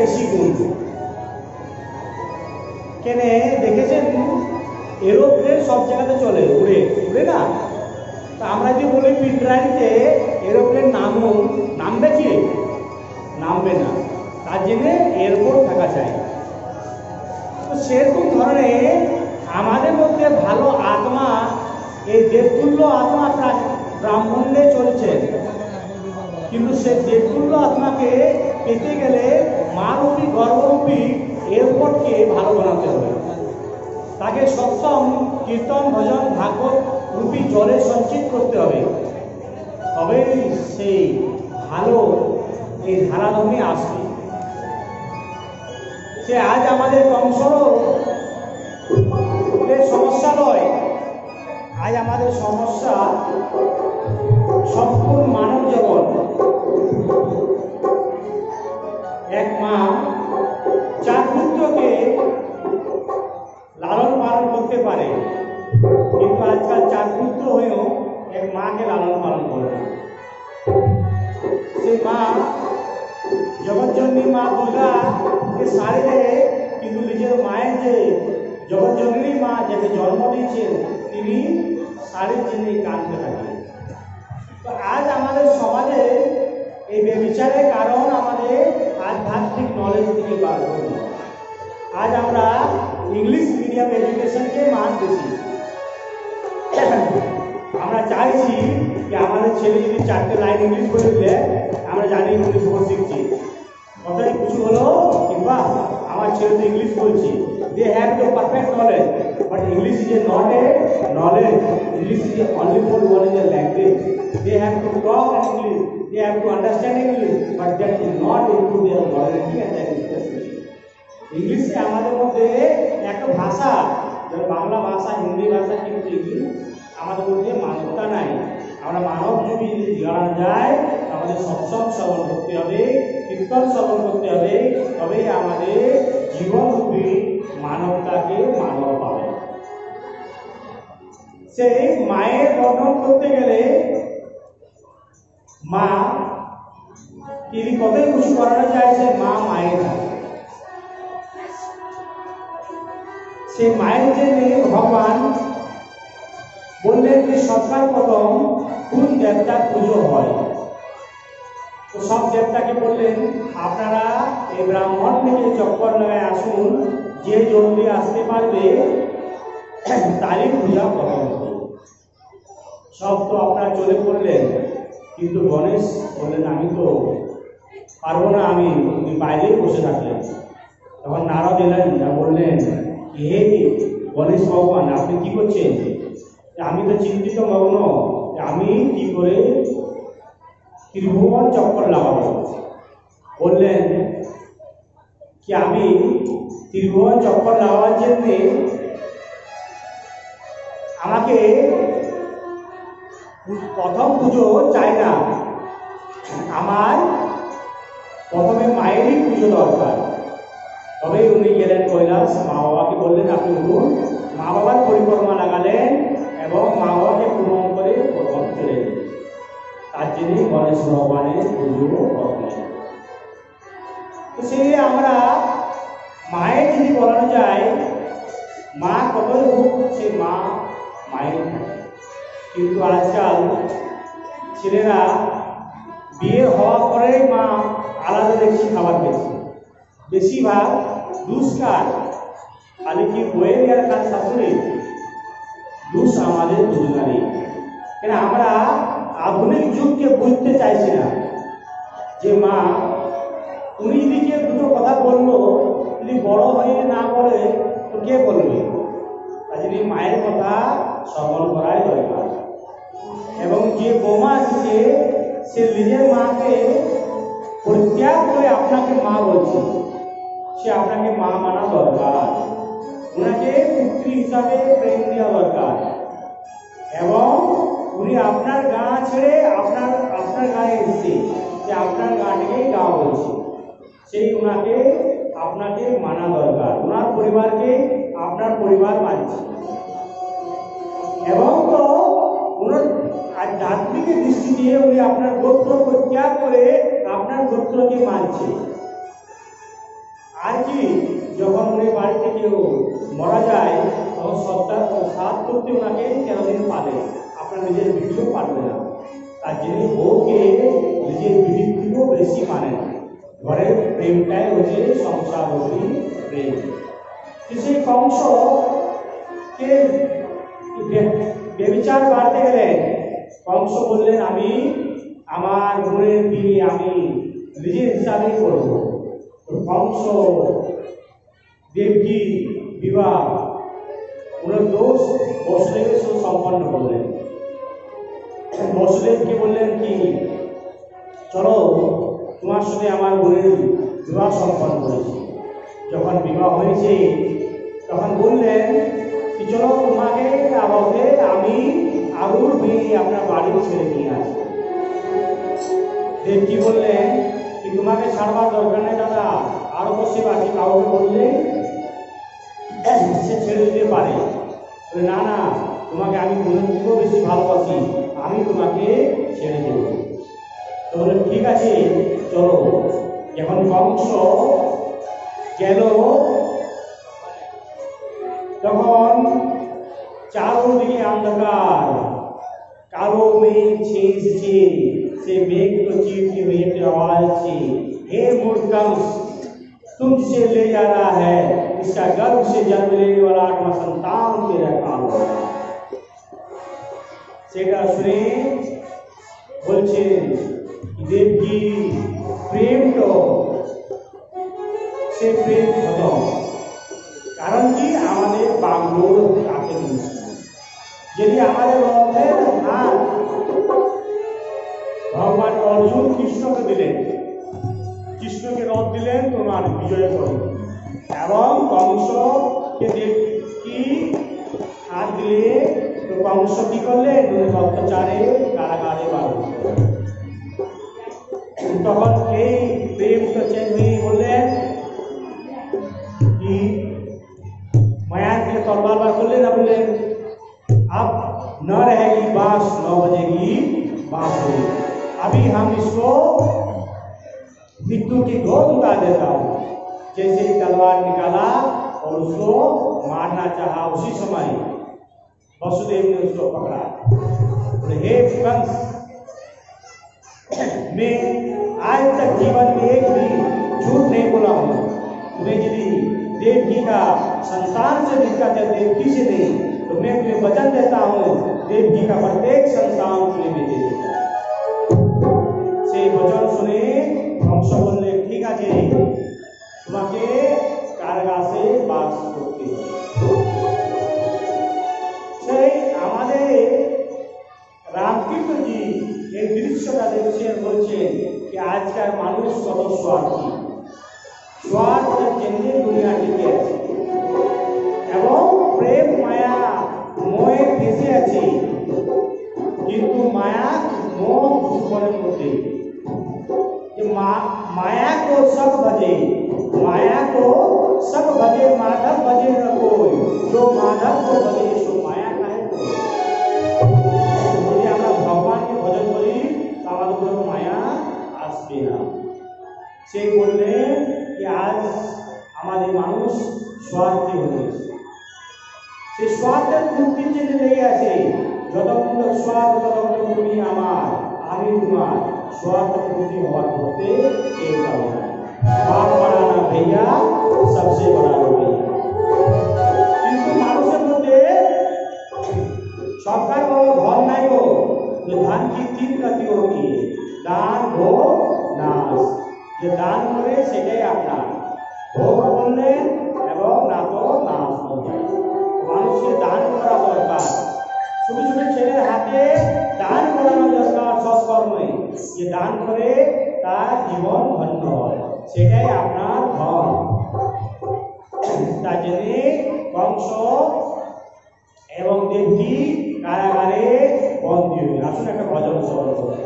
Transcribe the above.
বেশি গুণ। কেন দেখেছেন এরোপ্লেন সব জায়গাতে চলে, উড়ে উড়ে না? তা আমরা যদি বলি পিন্ড্রাইতে এরোপ্লেন নামবে কি? নামবে না। তার জন্য এয়ারপোর্ট থাকা চাই। তো সেরকম ধরনের আমাদের মধ্যে ভালো আত্মা, এই দেবতুল্য আত্মা ব্রাহ্মণে চলছে, কিন্তু সে দেবতুল্য আত্মাকে পেতে গেলে মা-রূপী গর্ভরূপী এয়ারপোর্টকে ভালো বানাতে হবে। তাকে সৎসং কীর্তন ভজন ভাগবত রূপী জলে সঞ্চিত করতে হবে, তবেই সেই ভালো এই ধারাধর্মে আসবে। সে আজ আমাদের কংসরও সমস্যা নয়, আজ আমাদের সমস্যা সম্পূর্ণ মানব জগৎ। এক মা 4 পুত্রকে লালন পালন করতে পারে, কিন্তু আজকাল 4 পুত্র হয়েও এক মাকে লালন পালন করে না। সেই মা জগৎজননী মা দুর্গাকে সারে দেয়, কিন্তু নিজের মায়ের যে জগৎজননী মা যাকে জন্ম দিয়েছেন তিনি সারের জন্যই কাঁদতে থাকেন। তো আজ আমাদের সমাজে এই বেবিচারের কারণ আমাদের আধ্যাত্মিক নলেজ থেকে বার হল। আজ আমরা ইংলিশ মিডিয়াম এডুকেশনকে মান দিচ্ছি। আমরা চাইছি যে আমাদের ছেলে যদি 4টে লাইন ইংলিশ বলে দিলে আমরা জানি ইংলিশ শিখছি, কথাই কিছু হলো কিংবা আমার ছেলে তো ইংলিশ বলছি। They have the perfect knowledge, but English is a not a knowledge. English is only for one is a language. They have to talk in English, they have to understand English, but that is not into their morality and that is their belief. ইংলিশে আমাদের মধ্যে একটা ভাষা, যেমন বাংলা ভাষা, হিন্দি ভাষা, কিন্তু English আমাদের মধ্যে মানবতা নাই। আমরা মানব যদি জানা যায় আমাদের সৎসং শ্রবণ করতে হবে, কীর্তন শ্রবণ করতে হবে, তবেই আমাদের জীবনরূপী মানবতাকে মানব পাবে। সেই মায়ের বর্ণন করতে গেলে মা তিনি কতই কিছু করানো চাইছে, মা মায়ের থাকে। সেই মায়ের জন্য ভগবান বললেন যে সরকার প্রথম কোন দেবতার পুজো হয়। তো সব দেবতাকে বললেন আপনারা এই ব্রাহ্মণ থেকে চক্কর নয় আসুন, যে জলদি আসতে পারবে তারই পূজা প্রথম। সব তো আপনারা চলে পড়লেন, কিন্তু গণেশ বললেন আমি তো পারবো না, আমি বাইরেই বসে থাকলেন। তখন নারদ এলেন, বললেন হে গণেশ ভগবান আপনি কি করছেন? আমি তো চিন্তিত মগ্ন, আমি কি করে ত্রিভুবন চক্কর লাগাবো। বললেন কি আমি ত্রিভুবন চক্কর লাগাবার জন্যে আমাকে প্রথম পুজো চাই না, আমার প্রথমে মায়েরই পুজো দরকার। তবে উনি গেলেন কৈলাস, মা বাবাকে বললেন আপনি উঠুন। মা বাবার পরিক্রমা লাগালেন এবং মা বাবাকে প্রণাম করে প্রথম চলে গেলেন। তার জন্যই গণেশ ভগবানের পুজো করলেন। তো সে আমরা মায়ের যদি বলানো যায় মা কতই হোক, সে মা মায়ের থাকে। কিন্তু আজকাল ছেলেরা বিয়ে হওয়ার পরেই মা আলাদা দেখছি খাবার খেয়েছে। বেশিরভাগ দুষ্কার, খালি কি বইয়ের আর কাজ শাশুড়ি দুষ আমাদের দুজনারই। কেন আমরা আধুনিক যুগকে বুঝতে চাইছি না যে মা উনি দিকে দুটো কথা বললো, যদি বড় হয়ে না বলে তো কে বলবে? তাই জন্য মায়ের কথা শ্রবণ করাই দরকার। এবং যে বৌমা আছে সে নিজের মাকে পরিত্যাগ করে আপনাকে মা বলছে, সে আপনাকে মা মানা দরকার, ওনাকে পুত্রী হিসাবে প্রেম দেওয়া দরকার। এবং উনি আপনার গা ছেড়ে আপনার গায়ে এসছে, যে আপনার গাটাকেই গা বলছে, সেই ওনাকে আপনাকে মানা দরকার। ওনার পরিবারকে আপনার পরিবার মানছে এবং তো ওনার আধ্যাত্মিক দৃষ্টি দিয়ে উনি আপনার গোত্র পরিত্যাগ করে আপনার গোত্রকে মানছে। আর কি যখন উনি বাড়িতে কেউ মারা যায় তখন সাত করতে ওনাকে 13 দিন পালে, আপনার নিজের বিটিও পারবে না। তার যিনি বউকে নিজের বিটির থেকেও বেশি মানেন। ঘরের প্রেমটাই হচ্ছে সংসারী প্রেম। সেই কংসকে বেবিচার বাড়তে গেলেন। কংস বললেন আমি আমার বোনের বিয়ে আমি নিজের হিসাবেই করব। কংস দেবকী বিবাহ ওনার দোষ বসুদেবের সাথে সম্পন্ন করলেন। বসুদেবকে বললেন কি চলো তোমার সাথে আমার বোনের বিবাহ সম্পন্ন করেছি। যখন বিবাহ হয়েছে তখন বললেন কি চলো তোমাকে আমাকে আমি আরুর মেয়ে আপনার বাড়ি ছেড়ে নিয়ে আসি। দেবকী বললেন কি তোমাকে ছাড়বার দরকার নেই দাদা, আরো বসে বাকি কাউকে বললে সে ছেড়ে দিতে পারে। না না তোমাকে আমি বোনের থেকেও বেশি ভালোবাসি, আমি তোমাকে ছেড়ে দেব। তো বলে ঠিক আছে চলো। যখন কংস গেল তখন চারদিকে অন্ধকার, কালো মেঘ ছেয়ে এসেছে। से मेघ को चीरते हुए एक आवाज थी, हे मूर्खंस तुमसे ले जा रहा है इसका गर्भ से जन्म लेने वाला आत्मा संतान तेरा काम है। সেটা শুনে বলছেন দেবকী প্রেম তো সে প্রেম খতম। কারণ কি আমাদের বাংলোর কাকে যদি আমাদের রথের হাত ভগবান অর্জুন কৃষ্ণকে দিলেন, কৃষ্ণকে রথ দিলেন তোমার বিজয় করো, এবং কংসকে দেবকী হাত দিলে তো কংস কি করলেন অত্যাচারে কারাগারে বাস। তখন এই প্রেম তো চেঞ্জ হয়ে বললেন कि माया के तलवार बार बोलले ना बोले अब न रहेगी बांस 9 बजेगी बांसुरी। अभी हम इसको मृत्यु की गोद उतार देता हूँ। जैसे ही तलवार निकाला और उसको मारना चाहा, उसी समय वसुदेव ने उसको पकड़ा। बोले हे कंस, मैं आज तक जीवन में एक भी झूठ नहीं बोला हूँ। तुम्हें यदि देवकी का संतान से दिखता है देवकी से नहीं तो मैं तुम्हें वचन देता हूँ देवकी का प्रत्येक संतान तुम्हें मैं दे देता। से वचन सुने कंस बोलले ठीक আছে তোমাকে কারাগারে বাস করতে হবে। সেই আমাদের রামকৃষ্ণজি এই দৃশ্যটা দেখছেন, বলছেন कि आजकल মানুষ কত স্বার্থী, স্বার্থের কেন্দ্রে দুনিয়া টিকে আছে এবং প্রেম মায়া মোহে ফেসে আছে। কিন্তু মায়া मोह জীবনের মধ্যে माया को सब भजे, माया को सब भजे माधव भजे न कोई, जो माधव को भजे सो माया काहे कोई। যদি আমরা ভগবানকে ভজন করি তাহলে কোনো মায়া আসবে না। সেই বললেন कि आज আমাদের মানুষ স্বার্থী হয়েছে। সেই স্বার্থের মুক্তির জন্য লেগে আছে। যতক্ষণ স্বার্থ ততক্ষণ তুমি আমার আমি তোমার, स्वार्थ पूर्ति हवा होते एक होना। बाप बनाना भैया सबसे बड़ा भैया। किंतु मानुषের মধ্যে সরকার বড় ঘর নাই গো, যে ধান কি 3 গতি होती है, दान भोग नाश। যে দান করে সেটাই আপনার, ভোগ করলেন এবং না তো নাশ হয়ে যায়। মানুষকে দান করা দরকার, ছোট ছোট ছেলের হাতে দান করানো দরকার সৎকর্মে। যে দান করে তার জীবন ধন্য হয়, সেটাই আপনার ধন। তার জন্য কংস এবং দেবকী কারাগারে বন্দী হয়ে। আসুন একটা ভজন স্মরণ করি।